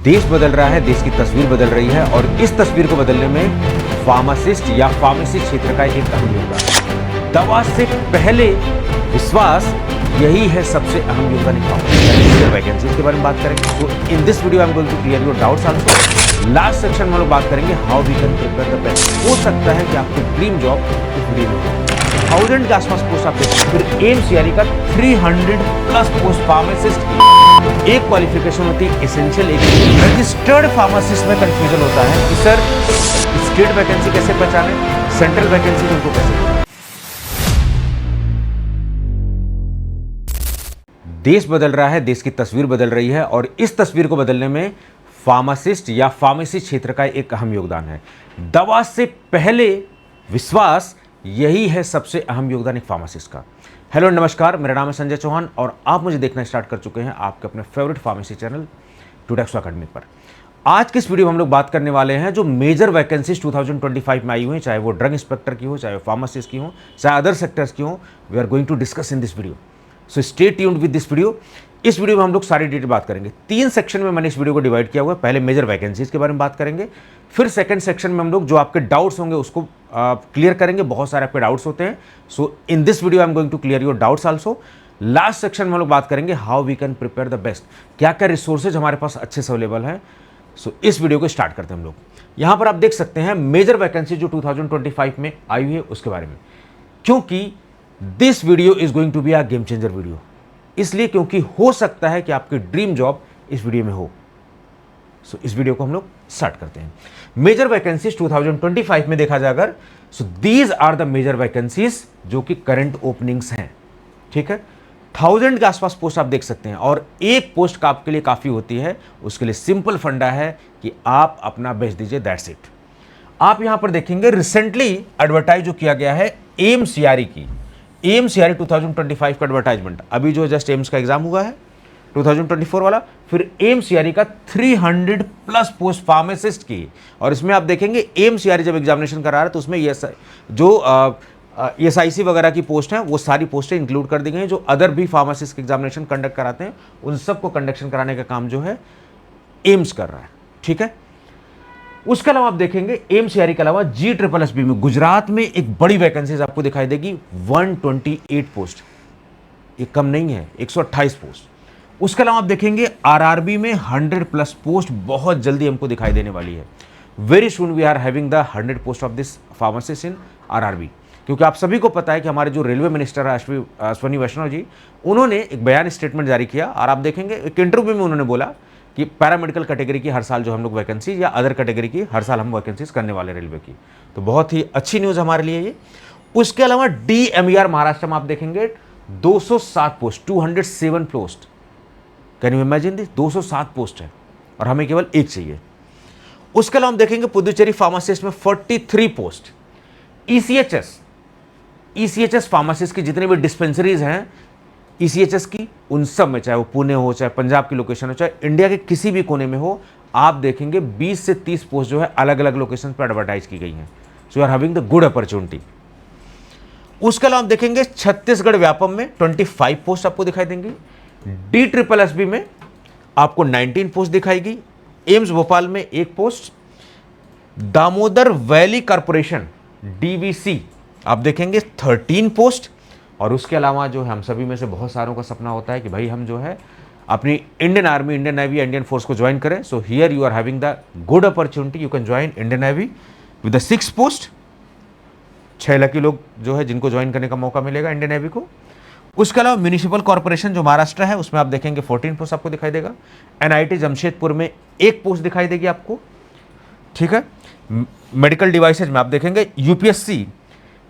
देश बदल रहा है, देश की तस्वीर बदल रही है और इस तस्वीर को बदलने में फार्मासिस्ट या फार्मेसी क्षेत्र का एक अहम योगदान है। दवा से पहले विश्वास, यही है सबसे अहम योगदान वैकेंसीज के बारे में बात करेंगे। तो in this video I am going to clear your doubts also. Last section में हम लोग बात करेंगे how we can prepare the best. हो सकता है कि आपकी ड्रीम जॉब इस वीडियो में 1000 के आसपास पोस्ट आप देखिए। फिर एमसीआरई का 300 प्लस पोस्ट फार्मासिस्ट की एक क्वालिफिकेशन होती है एसेंशियल। एक रजिस्टर्ड फार्मासिस्ट में कंफ्यूजन होता है कि सर स्टेट वैकेंसी कैसे पहचाने, सेंट्रल वैकेंसी उनको कैसे। देश बदल रहा है, देश की तस्वीर बदल रही है और इस तस्वीर को बदलने में फार्मासिस्ट या फार्मेसी क्षेत्र का एक अहम योगदान है। दवा से पहले विश्वास, यही है सबसे अहम योगदान एक फार्मासिस्ट का। हेलो नमस्कार, मेरा नाम है संजय चौहान और आप मुझे देखना स्टार्ट कर चुके हैं आपके अपने फेवरेट फार्मेसी चैनल टुडेक्सो अकेडमी पर। आज के इस वीडियो में हम लोग बात करने वाले हैं जो मेजर वैकेंसीज 2025 में आई हुई हैं, चाहे वो ड्रग इंस्पेक्टर की हो, चाहे वो फार्मासिस्ट की हो, चाहे अदर सेक्टर्स की हो। We are going to discuss in this video, so stay tuned with this video. इस वीडियो में हम लोग सारी डिटेल बात करेंगे। 3 सेक्शन में मैंने इस वीडियो को डिवाइड किया हुआ है। पहले मेजर वैकेंसीज के बारे में बात करेंगे, फिर सेकंड सेक्शन में हम लोग जो आपके डाउट्स होंगे उसको क्लियर करेंगे। बहुत सारे आपके डाउट्स होते हैं, so in this video I am going to clear your doubts also. Last section में हम लोग बात करेंगे how we can prepare the best, क्या क्या रिसोर्सेज हमारे पास अच्छे से अवेलेबल हैं। सो इस वीडियो को स्टार्ट करते हैं हम लोग। यहाँ पर आप देख सकते हैं मेजर वैकेंसी जो 2025 में आई हुई है उसके बारे में, क्योंकि this video is going to be a game changer video. इसलिए क्योंकि हो सकता है कि आपकी ड्रीम जॉब इस वीडियो में हो। सो इस वीडियो को हम लोग स्टार्ट करते हैं। मेजर वैकेंसीज 2025 में देखा जाए अगर, so these are the major vacancies जो कि करंट ओपनिंग्स हैं। ठीक है, 1000 के आसपास पोस्ट आप देख सकते हैं और एक पोस्ट का आपके लिए काफी होती है। उसके लिए सिंपल फंडा है कि आप अपना बेच दीजिए, दैट्स इट। आप यहां पर देखेंगे रिसेंटली एडवर्टाइज जो किया गया है एमसीआरई की, एमसीआरई 2025 का एडवर्टाइजमेंट, अभी जो जस्ट एम्स का एग्जाम हुआ है 2024 वाला, फिर एमसीआरई का 300 प्लस पोस्ट फार्मासिस्ट की। और इसमें आप देखेंगे एमसीआरई जब एग्जामिनेशन करा रहा है तो उसमें जो एसआईसी वगैरह की पोस्ट हैं वो सारी पोस्टें इंक्लूड कर दी गई हैं। जो अदर भी फार्मासिस्ट के एग्जामिनेशन कंडक्ट कराते हैं उन सबको कंडक्शन कराने का काम जो है एम्स कर रहा है। ठीक है, उसके अलावा आप देखेंगे एमसीआरई के अलावा GSSB में गुजरात में एक बड़ी वैकेंसीज आपको दिखाई देगी, 128 पोस्ट, ये कम नहीं है, 128 पोस्ट। उसके अलावा आप देखेंगे आरआरबी में 100 प्लस पोस्ट बहुत जल्दी हमको दिखाई देने वाली है। Very soon we are having the 100 post of this pharmacist in RRB, क्योंकि आप सभी को पता है कि हमारे जो रेलवे मिनिस्टर है अश्विनी वैष्णव जी, उन्होंने एक बयान स्टेटमेंट जारी किया और आप देखेंगे एक इंटरव्यू में उन्होंने बोला कि पैरामेडिकल कैटेगरी की हर साल जो हम लोग वैकेंसी या अदर कैटेगरी की हर साल हम वैकेंसीज करने वाले रेलवे की। तो बहुत ही अच्छी न्यूज़ हमारे लिए ये। उसके अलावा DMER महाराष्ट्र में आप देखेंगे 207 post, 207 post. Can you imagine this, 207 post है और हमें केवल एक चाहिए। उसके अलावा हम देखेंगे पुदुचेरी फार्मासिस्ट में 43 पोस्ट। ECHS फार्मासिस्ट की जितने भी डिस्पेंसरीज हैं ECHS की, उन सब में, चाहे वो पुणे हो, चाहे पंजाब की लोकेशन हो, चाहे इंडिया के किसी भी कोने में हो, आप देखेंगे 20 से 30 पोस्ट जो है अलग अलग लोकेशन पर एडवर्टाइज की गई हैं। So you are having the good opportunity. उसके अलावा आप देखेंगे छत्तीसगढ़ व्यापम में 25 पोस्ट आपको दिखाई देंगी। DSSB में आपको 19 पोस्ट दिखाएगी। एम्स भोपाल में 1 post. Damodar valley corporation DVC आप देखेंगे 13 पोस्ट। और उसके अलावा जो हम सभी में से बहुत सारों का सपना होता है कि भाई हम जो है अपनी Indian army, Indian navy, Indian force को ज्वाइन करें। So here you are having the good opportunity, you can join Indian navy with the 6 post. 6 lucky लोग जो है जिनको ज्वाइन करने का मौका मिलेगा इंडियन नेवी को। उसके अलावा म्यूनिसिपल कॉर्पोरेशन जो महाराष्ट्र है उसमें आप देखेंगे 14 पोस्ट आपको दिखाई देगा। NIT जमशेदपुर में 1 पोस्ट दिखाई देगी आपको। ठीक है, मेडिकल डिवाइसेज में आप देखेंगे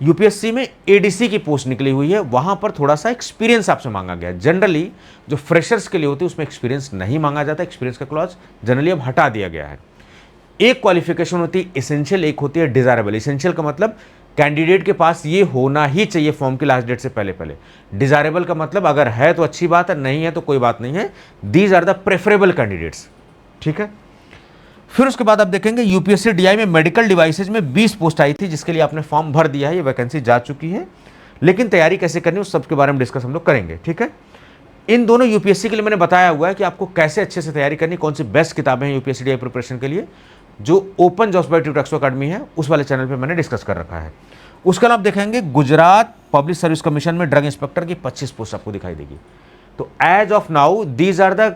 यूपीएससी में ADC की पोस्ट निकली हुई है। वहां पर थोड़ा सा एक्सपीरियंस आपसे मांगा गया है। जनरली जो फ्रेशर्स के लिए होती है उसमें एक्सपीरियंस नहीं मांगा जाता, एक्सपीरियंस का क्लॉज जनरली अब हटा दिया गया है। एक क्वालिफिकेशन होती है एसेंशियल, एक होती है डिजायरेबल। एसेंशियल का मतलब कैंडिडेट के पास ये होना ही चाहिए फॉर्म की लास्ट डेट से पहले पहले। डिजायरेबल का मतलब अगर है तो अच्छी बात है, नहीं है तो कोई बात नहीं है। These are the preferable candidates. ठीक है, फिर उसके बाद आप देखेंगे यूपीएससी DI में मेडिकल डिवाइसेज में 20 पोस्ट आई थी, जिसके लिए आपने फॉर्म भर दिया है, ये वैकेंसी जा चुकी है। लेकिन तैयारी कैसे करनी है उस सब के बारे में डिस्कस हम लोग करेंगे। ठीक है, इन दोनों यूपीएससी के लिए मैंने बताया हुआ है कि आपको कैसे अच्छे से तैयारी करनी, कौन सी बेस्ट किताबें हैं यूपीएससी डीआई प्रिपरेशन के लिए, जो ओपन जॉब्स बाय ट्यूटर एक्सो अकेडमी है उस वाले चैनल पे मैंने डिस्कस कर रखा है। उसके अलावा आप देखेंगे गुजरात पब्लिक सर्विस कमीशन में ड्रग इंस्पेक्टर की 25 पोस्ट आपको दिखाई देगी। तो as of now these are the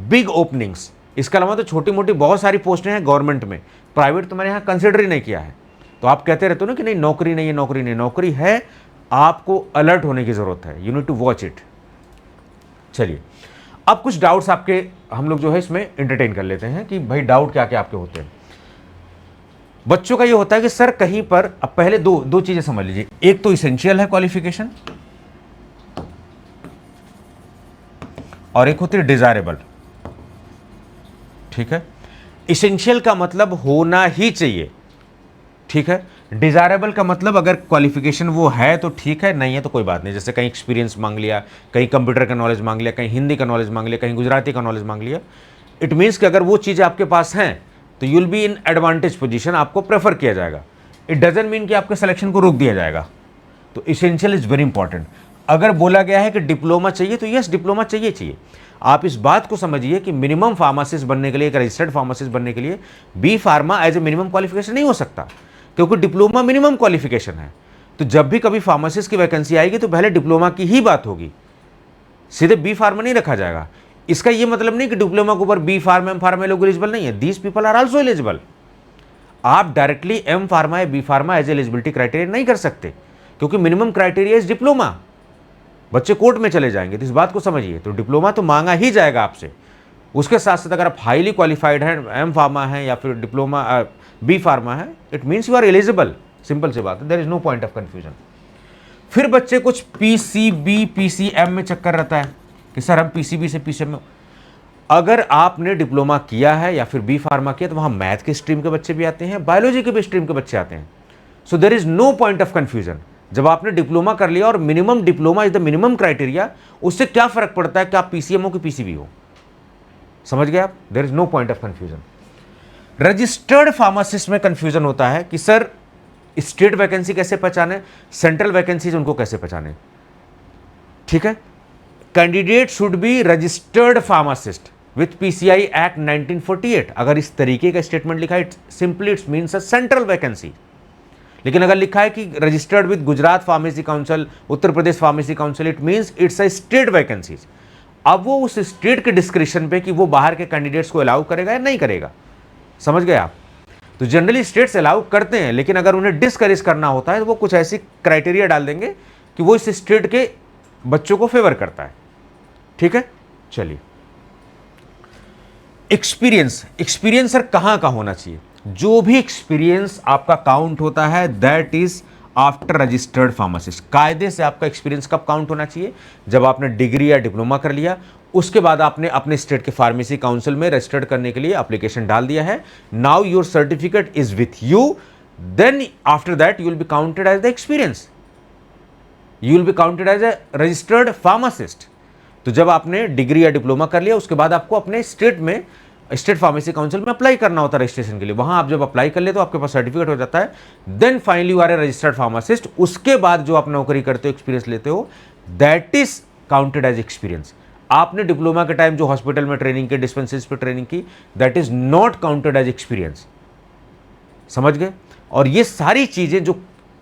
big openings. इसके अलावा तो छोटी मोटी बहुत सारी पोस्टें हैं गवर्नमेंट में, प्राइवेट तो मैंने यहाँ कंसिडर ही नहीं किया है। तो आप कहते रहते हो ना कि नहीं नौकरी नहीं है, नौकरी नहीं, नौकरी है, आपको अलर्ट होने की जरूरत है, you need to watch it. चलिए अब कुछ डाउट्स आपके हम लोग जो है इसमें एंटरटेन कर लेते हैं कि भाई डाउट क्या क्या आपके होते हैं। बच्चों का ये होता है कि सर कहीं पर, अब पहले दो चीजें समझ लीजिए, एक तो इसेंशियल है क्वालिफिकेशन और एक होती है डिजायरेबल। ठीक है, इसेंशियल का मतलब होना ही चाहिए, ठीक है। डिजायरेबल का मतलब अगर क्वालिफिकेशन वो है तो ठीक है, नहीं है तो कोई बात नहीं। जैसे कहीं एक्सपीरियंस मांग लिया, कहीं कंप्यूटर का नॉलेज मांग लिया, कहीं हिंदी का नॉलेज मांग लिया, कहीं गुजराती का नॉलेज मांग लिया, इट मीन्स कि अगर वो चीज़ें आपके पास हैं तो you will be in advantage position, आपको प्रेफर किया जाएगा। इट डजंट मीन कि आपके सिलेक्शन को रोक दिया जाएगा। तो इसेंशियल इज वेरी इंपॉर्टेंट। अगर बोला गया है कि डिप्लोमा चाहिए तो यस डिप्लोमा चाहिए। आप इस बात को समझिए कि मिनिमम फार्मासिस्ट बनने के लिए, एक रजिस्टर्ड फार्मासिस्ट बनने के लिए B pharma as a minimum qualification नहीं हो सकता, क्योंकि डिप्लोमा मिनिमम क्वालिफिकेशन है। तो जब भी कभी फार्मासिस्ट की वैकेंसी आएगी तो पहले डिप्लोमा की ही बात होगी, सीधे बी फार्मा नहीं रखा जाएगा। इसका ये मतलब नहीं कि डिप्लोमा के ऊपर बी फार्मा एम फार्मा लोग एलिजिबल नहीं है, these people are also eligible. आप डायरेक्टली एम फार्मा या B pharma as eligibility criteria नहीं कर सकते, क्योंकि मिनिमम क्राइटेरिया इज डिप्लोमा। बच्चे कोर्ट में चले जाएंगे, तो इस बात को समझिए। तो डिप्लोमा तो मांगा ही जाएगा आपसे। उसके साथ साथ अगर आप हाईली क्वालिफाइड हैं, एम फार्मा है या फिर डिप्लोमा बी फार्मा है, it means you are eligible. Simple सी बात है, there is no point of confusion. फिर बच्चे कुछ पीसीबी पीसीएम में चक्कर रहता है कि सर हम पीसीबी से पीसीएम में। अगर आपने डिप्लोमा किया है या फिर बी फार्मा किया तो वहां मैथ के स्ट्रीम के बच्चे भी आते हैं, बायोलॉजी के भी स्ट्रीम के बच्चे आते हैं। So there is no point of confusion. जब आपने डिप्लोमा कर लिया और minimum diploma is the minimum criteria, उससे क्या फर्क पड़ता है कि आप पीसीएम हो कि पीसीबी हो। समझ गए आप? There is no point of confusion. Registered pharmacist में कंफ्यूजन होता है कि सर स्टेट वैकेंसी कैसे पहचाने, सेंट्रल वैकेंसीज उनको कैसे पहचाने। ठीक है, candidate should be registered pharmacist with PCI act 1948। अगर इस तरीके का स्टेटमेंट लिखा है, simply it's means a central vacancy. लेकिन अगर लिखा है कि registered with Gujarat pharmacy council, Uttar Pradesh pharmacy council, it means it's a state vacancies. अब वो उस स्टेट के डिस्क्रिप्शन पे कि वो बाहर के कैंडिडेट्स को अलाउ करेगा या नहीं करेगा। समझ गए आप? तो जनरली स्टेट्स अलाउ करते हैं, लेकिन अगर उन्हें डिस्करेज करना होता है तो वो कुछ ऐसी क्राइटेरिया डाल देंगे कि वो इस स्टेट के बच्चों को फेवर करता है। ठीक है, चलिए एक्सपीरियंस। एक्सपीरियंस सर कहां का होना चाहिए? जो भी एक्सपीरियंस आपका काउंट होता है that is after registered pharmacist. कायदे से आपका एक्सपीरियंस कब काउंट होना चाहिए? जब आपने डिग्री या डिप्लोमा कर लिया, उसके बाद आपने अपने स्टेट के फार्मेसी काउंसिल में रजिस्टर्ड करने के लिए एप्लीकेशन डाल दिया है। Now your certificate is with you, then after that you will be counted as the experience, you will be counted as a registered pharmacist. तो जब आपने डिग्री या डिप्लोमा कर लिया, उसके बाद आपको अपने स्टेट में, स्टेट फार्मेसी काउंसिल में अप्लाई करना होता है रजिस्ट्रेशन के लिए। वहां आप जब अप्लाई कर ले तो आपके पास सर्टिफिकेट हो जाता है, then finally you are a registered pharmacist. उसके बाद जो आप नौकरी करते हो, एक्सपीरियंस लेते हो, that is counted as experience. आपने डिप्लोमा के टाइम जो हॉस्पिटल में ट्रेनिंग की, डिस्पेंसरीज पे ट्रेनिंग की, that is not counted as experience. समझ गए? और ये सारी चीजें जो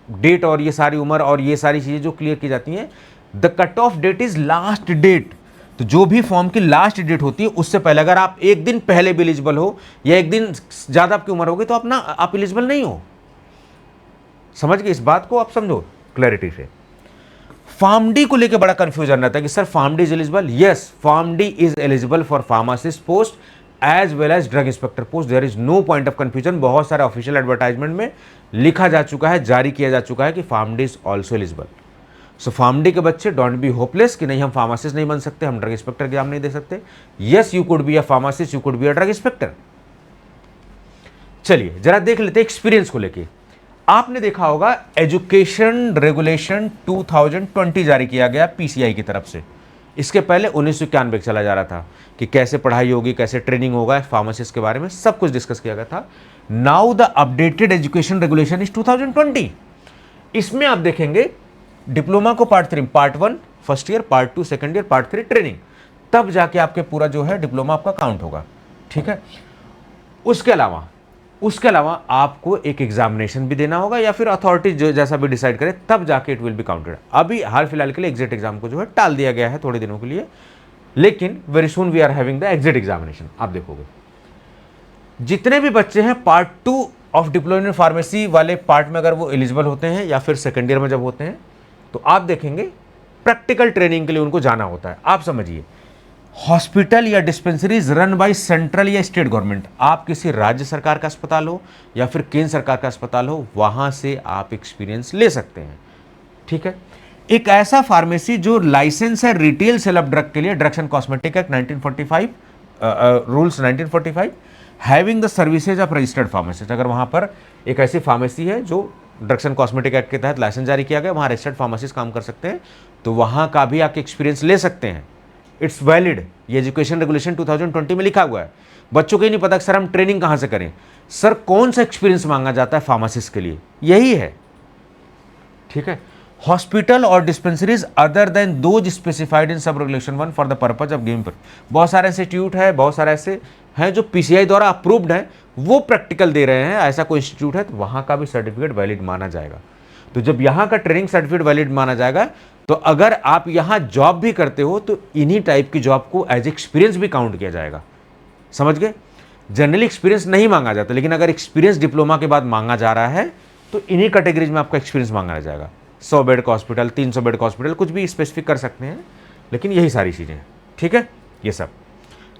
डेट और ये सारी उम्र और ये सारी चीजें जो क्लियर की जाती हैं, the cut off date is last date. तो जो भी फॉर्म की लास्ट डेट होती है उससे पहले अगर आप एक दिन पहले भी एलिजिबल हो या एक दिन ज्यादा आपकी उम्र होगी तो आप एलिजिबल नहीं हो। समझ गए? इस बात को आप समझो क्लैरिटी से। फार्म डी को लेकर बड़ा कंफ्यूजन रहता है कि sir pharm D is eligible. Yes, pharm D is eligible for pharmacist post as well as drug inspector post. There is no point of confusion. बहुत सारे ऑफिशियल एडवर्टाइजमेंट में लिखा जा चुका है, जारी किया जा चुका है कि farm D is also eligible. So pharm D के बच्चे डोंट बी होपलेस कि नहीं हम फार्मासिस्ट नहीं बन सकते, हम ड्रग इंस्पेक्टर एग्जाम नहीं दे सकते। Yes, you could be a pharmacist, you could be a drug inspector. चलिए जरा देख लेते हैं एक्सपीरियंस को लेके। आपने देखा होगा एजुकेशन रेगुलेशन 2020 जारी किया गया पीसीआई की तरफ से। इसके पहले 1991 चला जा रहा था कि कैसे पढ़ाई होगी, कैसे ट्रेनिंग होगा, फार्मासिस्ट के बारे में सब कुछ डिस्कस किया गया था। Now the updated education regulation is 2020। इसमें आप देखेंगे डिप्लोमा को part 3, part 1 first year, part 2 second year, part 3 training. तब जाके आपके पूरा जो है डिप्लोमा आपका काउंट होगा, ठीक है। उसके अलावा आपको एक एग्जामिनेशन भी देना होगा या फिर अथॉरिटी जो जैसा भी डिसाइड करे तब जाके इट विल बी काउंटेड। अभी हाल फिलहाल के लिए एग्जिट एग्जाम को जो है टाल दिया गया है थोड़े दिनों के लिए, लेकिन very soon we are having the exit examination. आप देखोगे जितने भी बच्चे हैं part 2 of diploma in pharmacy वाले पार्ट में अगर वो एलिजिबल होते हैं या फिर सेकेंड ईयर में जब होते हैं तो आप देखेंगे प्रैक्टिकल ट्रेनिंग के लिए उनको जाना होता है। आप समझिए हॉस्पिटल या डिस्पेंसरीज रन बाय सेंट्रल या स्टेट गवर्नमेंट, आप किसी राज्य सरकार का अस्पताल हो या फिर केंद्र सरकार का अस्पताल हो, वहां से आप एक्सपीरियंस ले सकते हैं, ठीक है। एक ऐसा फार्मेसी जो लाइसेंस है रिटेल सेल ऑफ ड्रग के लिए, drugs and cosmetic act 1945 rules 1945 having the services of registered pharmacist, अगर वहां पर एक ऐसी फार्मेसी है जो ड्रग्स एंड कॉस्मेटिक एक्ट के तहत लाइसेंस जारी किया गया, वहां रजिस्टर्ड फार्मासिस्ट काम कर सकते हैं, तो वहां का भी आप एक्सपीरियंस ले सकते हैं। इट्स वैलिड, ये एजुकेशन रेगुलेशन 2020 में लिखा हुआ है। बच्चों को ही नहीं पता कि सर हम ट्रेनिंग कहां से करें, सर कौन सा एक्सपीरियंस मांगा जाता है फार्मासिस्ट के लिए, यही है, ठीक है। हॉस्पिटल और dispensaries other than those specified in sub regulation 1 for the purpose of giving. बहुत सारे इंस्टीट्यूट है, बहुत सारे ऐसे हैं जो पीसीआई द्वारा अप्रूव्ड है, वो प्रैक्टिकल दे रहे हैं, ऐसा कोई इंस्टीट्यूट है तो वहां का भी सर्टिफिकेट वैलिड माना जाएगा। तो जब यहाँ का ट्रेनिंग सर्टिफिकेट वैलिड माना जाएगा तो अगर आप यहाँ जॉब भी करते हो तो इन्हीं टाइप की जॉब को एज एक्सपीरियंस भी काउंट किया जाएगा, समझ गए। जनरली एक्सपीरियंस नहीं मांगा जाता, लेकिन अगर एक्सपीरियंस डिप्लोमा के बाद मांगा जा रहा है तो इन्हीं कैटेगरीज में आपका एक्सपीरियंस मांगा जाएगा। 100 बेड का हॉस्पिटल, 300 बेड का हॉस्पिटल, कुछ भी स्पेसिफिक कर सकते हैं, लेकिन यही सारी चीज़ें, ठीक है। ये सब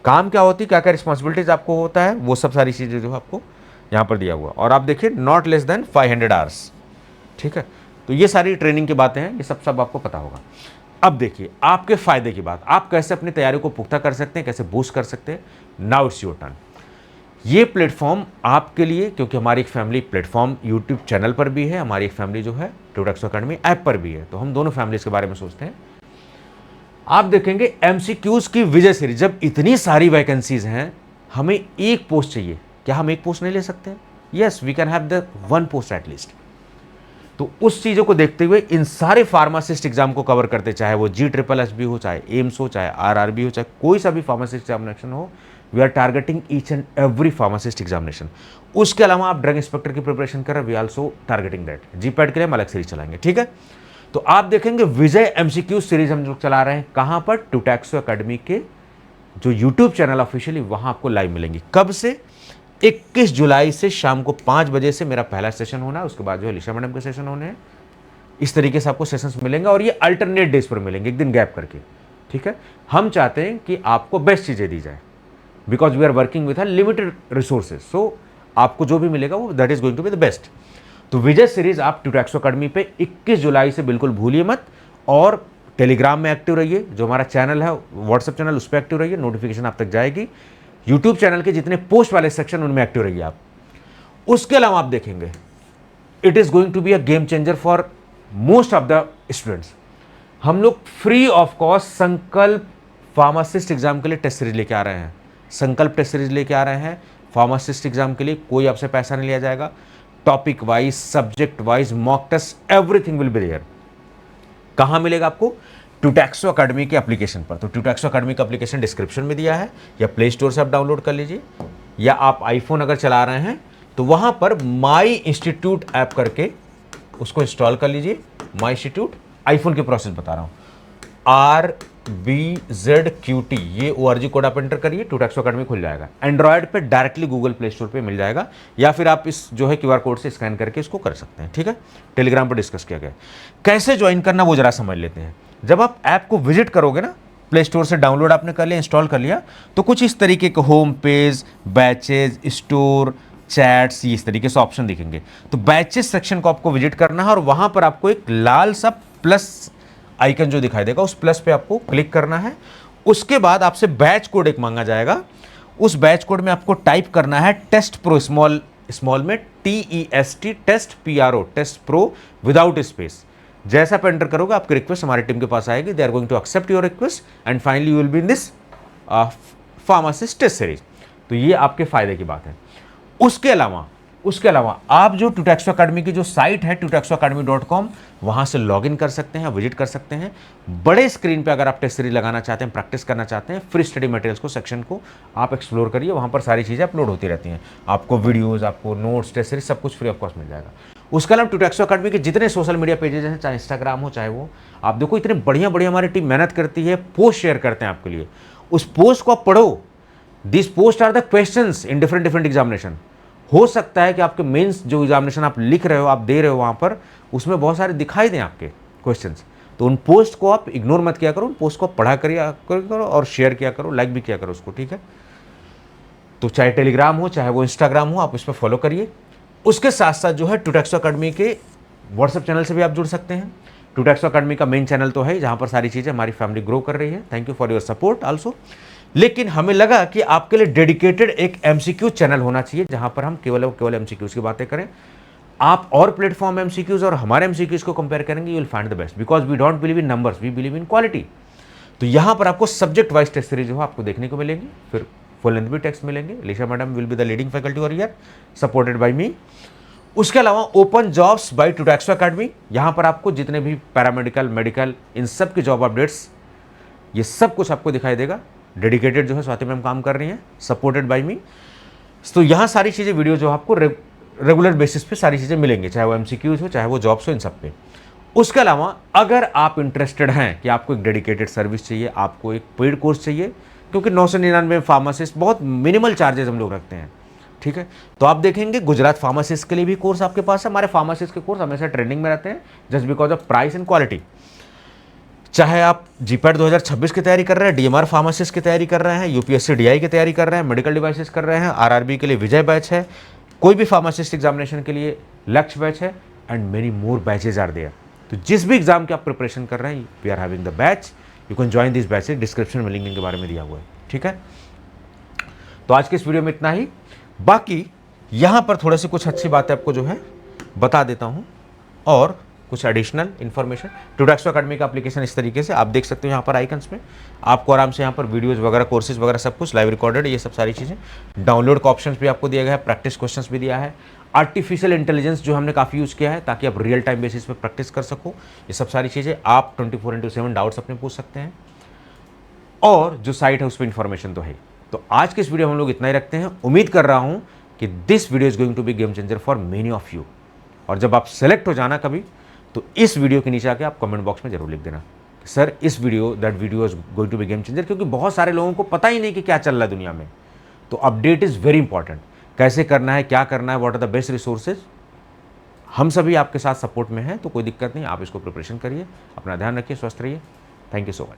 काम क्या होती है, क्या क्या रिस्पॉन्सिबिलिटीज आपको होता है, वो सब सारी चीज़ें जो आपको यहाँ पर दिया हुआ। और आप देखिए नॉट लेस देन 500 आवर्स, ठीक है। तो ये सारी ट्रेनिंग की बातें हैं, ये सब आपको पता होगा। अब देखिए आपके फायदे की बात, आप कैसे अपनी तैयारी को पुख्ता कर सकते हैं, कैसे बूस्ट कर सकते हैं। Now it's your turn. ये प्लेटफॉर्म आपके लिए, क्योंकि हमारी एक फैमिली प्लेटफॉर्म यूट्यूब चैनल पर भी है, हमारी एक फैमिली जो है ट्यूटैक्सो एकेडमी ऐप पर भी है, तो हम दोनों फैमिलीज के बारे में सोचते हैं। आप देखेंगे एमसीक्यूज की विजय सीरीज, जब इतनी सारी वैकेंसीज हैं, हमें एक पोस्ट चाहिए, क्या हम एक पोस्ट नहीं ले सकते? Yes, we can have the 1 post at least. तो उस चीज़ों को देखते हुए इन सारे फार्मासिस्ट एग्जाम को कवर करते, चाहे वो GSSS भी हो, चाहे एम्स हो, चाहे RRB हो, चाहे कोई सा भी फार्मासिस्ट एग्जामिनेशन हो, we are targeting each and every pharmacist examination. उसके अलावा आप ड्रग इंस्पेक्टर की प्रिपरेशन कर रहे हैं, we also targeting that. GPAT के लिए हम अलग सीरीज चलाएंगे, ठीक है। तो आप देखेंगे विजय MCQ सीरीज हम लोग चला रहे हैं, कहां पर? ट्यूटैक्सो एकेडमी के जो यूट्यूब चैनल ऑफिशियली, वहां आपको लाइव मिलेंगी। कब से? 21 जुलाई से शाम को 5 बजे से मेरा पहला सेशन होना है, उसके बाद जो है लिशा मैडम के सेशन होने हैं। इस तरीके से आपको सेशंस मिलेंगे और ये अल्टरनेट डेज पर मिलेंगे, एक दिन गैप करके, ठीक है। हम चाहते हैं कि आपको बेस्ट चीज़ें दी जाए, because we are working with limited resources, so आपको जो भी मिलेगा वो that is going to be the best. तो विजय सीरीज आप ट्यूटैक्सो एकेडमी पे 21 जुलाई से बिल्कुल भूलिए मत, और टेलीग्राम में एक्टिव रहिए, जो हमारा चैनल है व्हाट्सएप चैनल, उस पर एक्टिव रहिए, नोटिफिकेशन आप तक जाएगी। यूट्यूब चैनल के जितने पोस्ट वाले सेक्शन उनमें एक्टिव रहिए आप। उसके अलावा आप देखेंगे it is going to be a game changer for most of the students. हम लोग free of cost Sankalp pharmacist exam के लिए टेस्ट सीरीज लेके आ रहे हैं। संकल्प टेस्ट सीरीज लेके आ रहे हैं फार्मासिस्ट एग्जाम के लिए, कोई आपसे पैसा नहीं लिया जाएगा। Topic wise, subject wise, mock test, everything will be there. कहां मिलेगा आपको? ट्यूटैक्सो एकेडमी के एप्लीकेशन पर। तो ट्यूटैक्सो एकेडमी का एप्लीकेशन डिस्क्रिप्शन में दिया है, या प्ले स्टोर से आप डाउनलोड कर लीजिए, या आप आईफोन अगर चला रहे हैं तो वहां पर माई इंस्टीट्यूट ऐप करके उसको इंस्टॉल कर लीजिए। माई इंस्टीट्यूट, आईफोन की प्रोसेस बता रहा हूं, RBZQT, ये ORG कोड आप एंटर करिए, ट्यूटैक्सो एकेडमी खुल जाएगा। एंड्रॉयड पे डायरेक्टली गूगल प्ले स्टोर पे मिल जाएगा, या फिर आप इस जो है QR कोड से स्कैन करके इसको कर सकते हैं, ठीक है। टेलीग्राम पर डिस्कस किया गया। कैसे ज्वाइन करना वो जरा समझ लेते हैं। जब आप ऐप को विजिट करोगे ना, प्ले स्टोर से डाउनलोड आपने कर लिया, इंस्टॉल कर लिया, तो कुछ इस तरीके के home page, batches, store, chats, ये इस तरीके से ऑप्शन दिखेंगे। तो बैचेस सेक्शन को आपको विजिट करना है, और वहां पर आपको एक लाल सा प्लस आइकन जो दिखाई देगा, उस प्लस पे आपको क्लिक करना है। उसके बाद आपसे बैच कोड एक मांगा जाएगा, उस बैच कोड में आपको टाइप करना है टेस्ट प्रो, स्मॉल में TEST, test PRO, test pro without space. जैसा आप एंटर करोगे आपकी रिक्वेस्ट हमारी टीम के पास आएगी, they are going to accept your request and finally you will be in this pharmacist test series. तो ये आपके फायदे की बात है। उसके अलावा उसके अलावा आप जो टूटैक्सो अकेडमी की जो साइट है tutoxoacademy.com, वहाँ से लॉगिन कर सकते हैं, विजिट कर सकते हैं। बड़े स्क्रीन पे अगर आप टेस्ट सीरीज लगाना चाहते हैं, प्रैक्टिस करना चाहते हैं, फ्री स्टडी मटेरियल्स को सेक्शन को आप एक्सप्लोर करिए, वहाँ पर सारी चीज़ें अपलोड होती रहती हैं। आपको वीडियोज़, आपको नोट्स, टेस्ट सीरीज सब कुछ फ्री ऑफ कॉस्ट मिल जाएगा। उसके अलावा टूटैक्सो अकेडमी के जितने सोशल मीडिया पेजेस हैं, चाहे इंस्टाग्राम हो चाहे वो, आप देखो इतने बढ़िया बढ़िया हमारी टीम मेहनत करती है, पोस्ट शेयर करते हैं आपके लिए। उस पोस्ट को आप पढ़ो। This post are the questions in different examination. हो सकता है कि आपके मेंस जो एग्जामिनेशन आप लिख रहे हो, आप दे रहे हो वहाँ पर, उसमें बहुत सारे दिखाई दें आपके क्वेश्चंस। तो उन पोस्ट को आप इग्नोर मत किया करो, उन पोस्ट को पढ़ा करो और शेयर किया करो, लाइक भी किया करो उसको, ठीक है। तो चाहे टेलीग्राम हो चाहे वो इंस्टाग्राम हो, आप उस पर फॉलो करिए। उसके साथ साथ जो है टूटैक्सो अकेडमी के व्हाट्सएप चैनल से भी आप जुड़ सकते हैं। टूटैक्सो अकेडमी का मेन चैनल तो है जहाँ पर सारी चीज़ें हमारी फैमिली ग्रो कर रही है। Thank you for your support also. लेकिन हमें लगा कि आपके लिए डेडिकेटेड एक एमसीक्यू चैनल होना चाहिए जहां पर हम केवल एमसीक्यूज की बातें करें। आप और प्लेटफॉर्म एमसीक्यूज और हमारे एमसीक्यूज को कंपेयर करेंगे, you will find the best, because we don't believe in numbers, we believe in quality. तो यहां पर आपको सब्जेक्ट वाइज टेस्ट सीरीज जो है आपको देखने को मिलेंगी, फिर फुल लेंथ भी टेक्स्ट मिलेंगे। Lisha madam will be the leading faculty और ईयर, सपोर्टेड बाय मी। उसके अलावा ओपन जॉब्स बाय टूटैक्सो अकेडमी, यहां पर आपको जितने भी पैरामेडिकल, मेडिकल, इन सब की जॉब अपडेट्स, ये सब कुछ आपको दिखाई देगा। डेडिकेटेड जो है स्वाति मैम काम कर रही हैं, सपोर्टेड बाय मी। तो यहाँ सारी चीज़ें वीडियो जो आपको रेगुलर बेसिस पे सारी चीज़ें मिलेंगी, चाहे वो एमसीक्यूज हो चाहे वो जॉब्स हो, इन सब पे। उसके अलावा अगर आप इंटरेस्टेड हैं कि आपको एक डेडिकेटेड सर्विस चाहिए, आपको एक पेड कोर्स चाहिए, क्योंकि 999 फार्मासिस्ट बहुत मिनिमल चार्जेस हम लोग रखते हैं, ठीक है। तो आप देखेंगे गुजरात फार्मासिस्ट के लिए भी कोर्स आपके पास है। हमारे फार्मासिस्ट के कोर्स हमेशा ट्रेंडिंग में रहते हैं just because of price and quality. चाहे आप जीपैट 2026 की तैयारी कर रहे हैं, डीएमआर फार्मासिस्ट की तैयारी कर रहे हैं, यूपीएससी डीआई की तैयारी कर रहे हैं, मेडिकल डिवाइसेस कर रहे हैं, आरआरबी के लिए विजय बैच है, कोई भी फार्मासिस्ट एग्जामिनेशन के लिए लक्ष्य बैच है, and many more batches are there. तो जिस भी एग्जाम की आप प्रिपरेशन कर रहे हैं, we are having the batch, you can join this batches, description में लिंक इनके बारे में दिया हुआ है, ठीक है। तो आज के इस वीडियो में इतना ही। बाकी यहाँ पर थोड़ी सी कुछ अच्छी बातें आपको जो है बता देता हूँ और कुछ एडिशनल इन्फॉर्मेशन। टूटैक्सो अकेडमी का एप्लीकेशन इस तरीके से आप देख सकते हो यहाँ पर आइकन्स में, आपको आराम से यहाँ पर वीडियोस वगैरह, कोर्सेज वगैरह सब कुछ लाइव रिकॉर्डेड, ये सब सारी चीज़ें। डाउनलोड का ऑप्शन भी आपको दिया गया है, प्रैक्टिस क्वेश्चंस भी दिया है, आर्टिफिशियल इंटेलिजेंस जो हमने काफ़ी यूज़ किया है ताकि आप रियल टाइम बेसिस पे प्रैक्टिस कर सको। ये सब सारी चीज़ें आप 24/7 डाउट्स अपने पूछ सकते हैं, और जो साइट है उस पर इंफॉर्मेशन तो है। तो आज के इस वीडियो में हम लोग इतना ही रखते हैं। उम्मीद कर रहा हूँ कि this video is going to be game changer for many of you. और जब आप सेलेक्ट हो जाना कभी, तो इस वीडियो के नीचे आके आप कमेंट बॉक्स में जरूर लिख देना sir is that video is going to be game changer, क्योंकि बहुत सारे लोगों को पता ही नहीं कि क्या चल रहा है दुनिया में। तो अपडेट इज वेरी इंपॉर्टेंट, कैसे करना है, क्या करना है, what are the best resources. हम सभी आपके साथ सपोर्ट में हैं, तो कोई दिक्कत नहीं, आप इसको प्रिपरेशन करिए, अपना ध्यान रखिए, स्वस्थ रहिए। Thank you so much.